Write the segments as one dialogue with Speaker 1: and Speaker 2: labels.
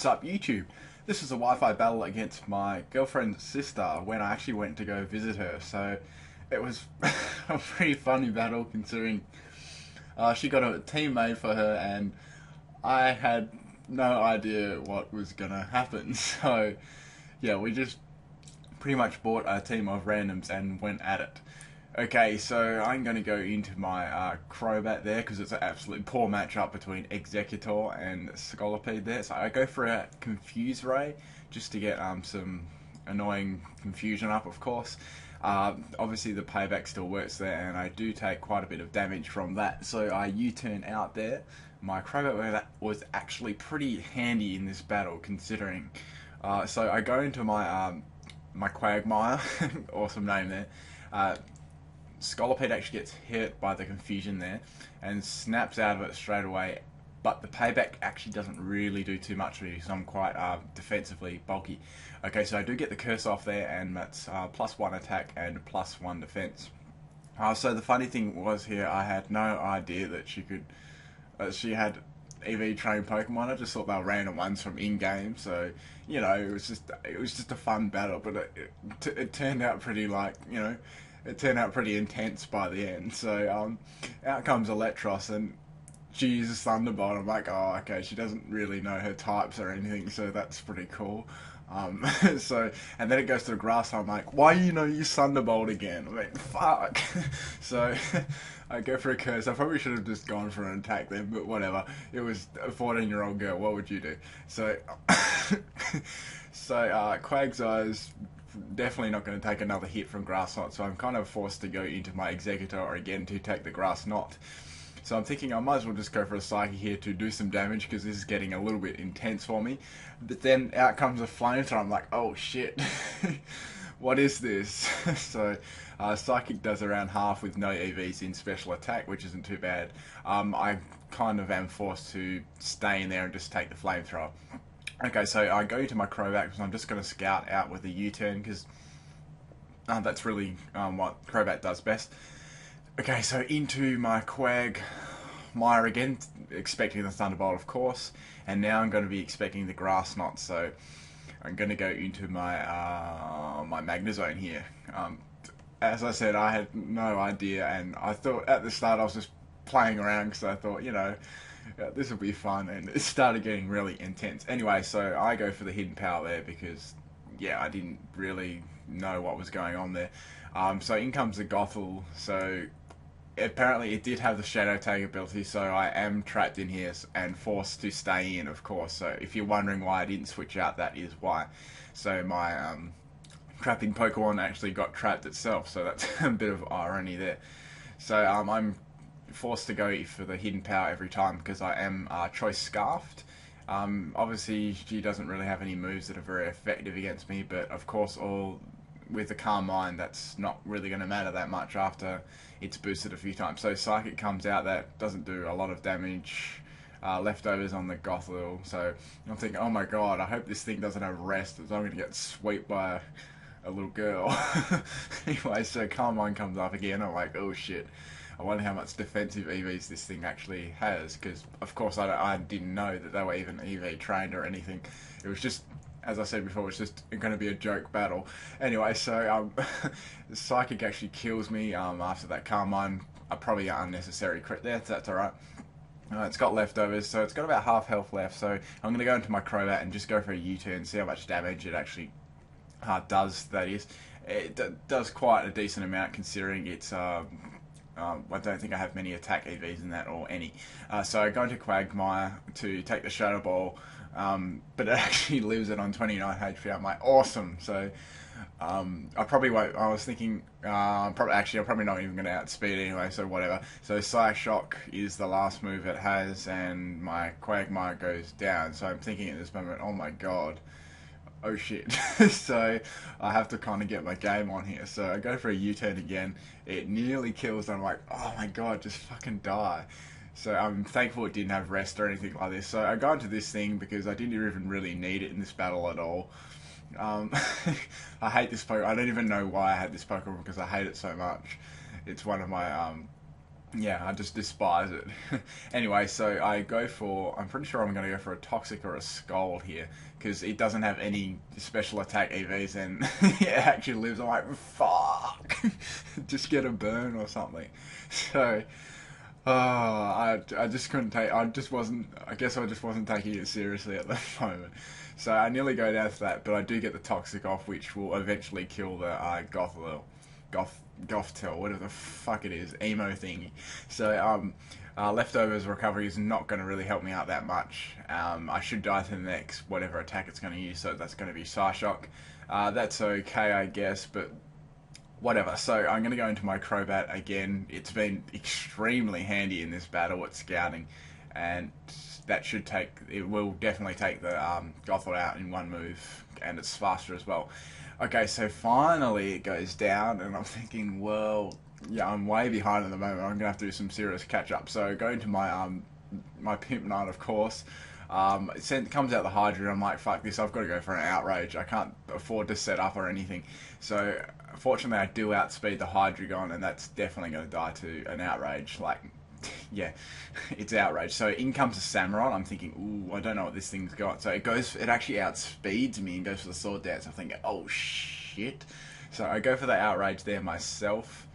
Speaker 1: What's up, YouTube? This is a Wi-Fi battle against my girlfriend's sister when I actually went to go visit her. So it was a pretty funny battle considering she got a team made for her and I had no idea what was gonna happen. So yeah, we just pretty much bought a team of randoms and went at it. Okay, so I'm going to go into my Crobat there because it's an absolutely poor matchup between Executor and Scolipede there. So I go for a Confuse Ray just to get some annoying confusion up, of course. Obviously the payback still works there and I do take quite a bit of damage from that. So I U-turn out there. My Crobat was actually pretty handy in this battle considering. So I go into my Quagmire, awesome name there. Scolipede actually gets hit by the confusion there and snaps out of it straight away, but the payback actually doesn't really do too much for you because I'm quite defensively bulky. Okay, so I do get the curse off there and that's +1 attack and +1 defense. So the funny thing was here, I had no idea that she had EV trained Pokemon. I just thought they were random ones from in-game, so you know, it was just a fun battle, but it turned out pretty it turned out pretty intense by the end. So out comes Electros and she uses Thunderbolt. I'm like, oh, okay, she doesn't really know her types or anything, so that's pretty cool. And then it goes to the grass. I'm like, why use Thunderbolt again? I mean, fuck. So I go for a curse. I probably should have just gone for an attack then, but whatever. It was a 14-year-old girl. What would you do? So, Quag's Eyes definitely not going to take another hit from Grass Knot, so I'm kind of forced to go into my Executor again to take the Grass Knot. So I'm thinking I might as well just go for a Psychic here to do some damage because this is getting a little bit intense for me. But then out comes a Flamethrower. I'm like, oh shit, what is this? So Psychic does around half with no EVs in special attack, which isn't too bad. I kind of am forced to stay in there and just take the Flamethrower. Okay, so I go to my Crobat because I'm just going to scout out with a U-turn because that's really what Crobat does best. Okay, so into my Quagmire again, expecting the Thunderbolt, of course, and now I'm going to be expecting the Grass Knot, so I'm going to go into my my Magnezone here. As I said, I had no idea, and I thought at the start I was just playing around because I thought, this will be fun, and it started getting really intense. Anyway, so I go for the hidden power there because, yeah, I didn't really know what was going on there. So in comes the Gothel, so apparently it did have the Shadow Tag ability, so I am trapped in here and forced to stay in, of course. So if you're wondering why I didn't switch out, that is why. So my trapping Pokemon actually got trapped itself, so that's a bit of irony there. So I'm forced to go for the hidden power every time because I am Choice Scarfed. Obviously she doesn't really have any moves that are very effective against me, but of course with the Calm Mind that's not really going to matter that much after it's boosted a few times. So Psychic comes out, that doesn't do a lot of damage. Leftovers on the Gothel, so I'm thinking, oh my god, I hope this thing doesn't have rest, as I'm going to get swept by a little girl. Anyway, so Calm Mind comes up again. I'm like, oh shit, I wonder how much defensive EVs this thing actually has, because of course I didn't know that they were even EV trained or anything. It was just, as I said before, it's just going to be a joke battle. Anyway, so Psychic actually kills me after that Calm Mind. Probably an unnecessary crit there, so that's alright. It's got leftovers, so it's got about half health left, so I'm going to go into my Crobat and just go for a U-turn, see how much damage it actually does, that is. It does quite a decent amount considering it's... I don't think I have many attack EVs in that, or any. So I go into Quagmire to take the Shadow Ball, but it actually lives it on 29 HP. I'm like, awesome. So I probably won't. I was thinking, I'm probably not even going to outspeed anyway, so whatever. So Psyshock is the last move it has, and my Quagmire goes down. So I'm thinking at this moment, oh my god, oh shit. So I have to kind of get my game on here. So I go for a U-turn again. It nearly kills. I'm like, oh my god, just fucking die. So I'm thankful it didn't have rest or anything like this. So I got into this thing because I didn't even really need it in this battle at all. I hate this Pokemon. I don't even know why I had this Pokemon because I hate it so much. It's one of my Yeah, I just despise it. Anyway, so I go for, I'm pretty sure I'm going to go for a Toxic or a Scald here, because it doesn't have any special attack EVs and it actually lives. I'm like, fuck! Just get a burn or something. So, I just couldn't take, I guess I just wasn't taking it seriously at the moment. So I nearly go down to that, but I do get the Toxic off, which will eventually kill the Goth Gothtel, whatever the fuck it is, emo thingy. So leftovers recovery is not going to really help me out that much. I should die to the next whatever attack it's going to use, so that's going to be Psyshock. That's okay, I guess, but whatever. So I'm going to go into my Crobat again. It's been extremely handy in this battle at scouting, and it will definitely take the Gothel out in one move, and it's faster as well. Okay, so finally it goes down, and I'm thinking, well, yeah, I'm way behind at the moment. I'm gonna have to do some serious catch up. So going to my PIMPNITE, of course. It comes out the Hydra. I'm like, fuck this. I've got to go for an Outrage. I can't afford to set up or anything. So fortunately, I do outspeed the Hydreigon, and that's definitely going to die to an Outrage. Like, yeah, it's Outrage. So in comes a Samurott. I'm thinking, ooh, I don't know what this thing's got. So it actually outspeeds me and goes for the Sword Dance. I'm thinking, oh shit. So I go for the Outrage there myself.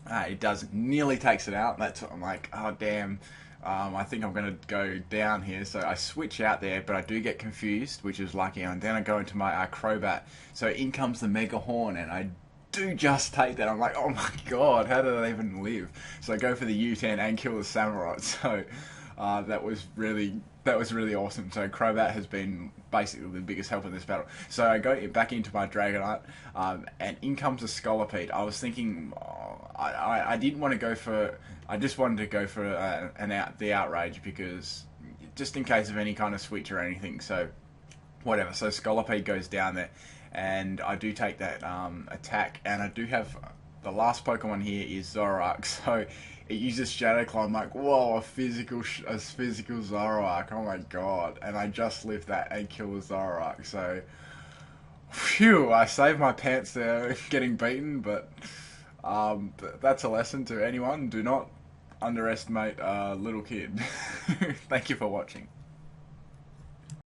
Speaker 1: It does, nearly takes it out. I'm like, oh damn. I think I'm going to go down here, so I switch out there, but I do get confused, which is lucky, and then I go into my Crobat. So in comes the Mega Horn, and I do just take that. I'm like, oh my god, how did I even live? So I go for the U-turn and kill the Samurott. So that was really awesome. So Crobat has been basically the biggest help in this battle. So I go back into my Dragonite, and in comes a Scolipede. I was thinking, I didn't want to go for. I just wanted to go for the Outrage, because just in case of any kind of switch or anything. So whatever. So Scolipede goes down there, and I do take that attack, and I do have the last Pokemon here is Zoroark. So it uses Shadow Claw. I'm like, whoa, a physical Zoroark. Oh my god! And I just lift that and kill the Zoroark. So, phew! I saved my pants there, getting beaten. But that's a lesson to anyone: do not underestimate a little kid. Thank you for watching.